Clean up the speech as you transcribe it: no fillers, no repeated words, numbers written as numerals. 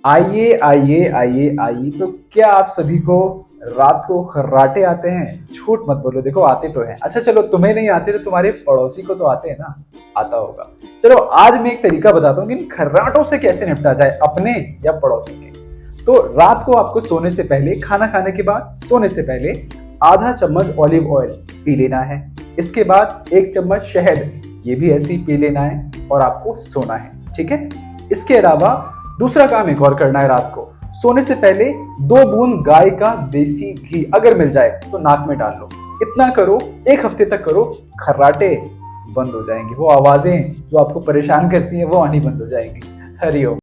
आइए आइए आइए आइए, तो क्या आप सभी को रात को खर्राटे आते हैं? झूठ मत बोलो, देखो आते तो हैं। अच्छा चलो, तुम्हें नहीं आते तो तुम्हारे पड़ोसी को तो आते हैं ना, आता होगा। चलो आज मैं एक तरीका बताता हूँ कि इन खर्राटों से कैसे निपटा जाए, अपने या पड़ोसी के। तो रात को आपको सोने से पहले, खाना खाने के बाद सोने से पहले आधा चम्मच ऑलिव ऑयल पी लेना है। इसके बाद 1 चम्मच शहद, ये भी ऐसे ही पी लेना है और आपको सोना है, ठीक है। इसके अलावा दूसरा काम एक और करना है, रात को सोने से पहले 2 बूंद गाय का देसी घी अगर मिल जाए तो नाक में डाल लो। इतना करो, 1 हफ्ते तक करो, खर्राटे बंद हो जाएंगे। वो आवाजें जो आपको परेशान करती हैं वो आनी बंद हो जाएंगी। हरिओम।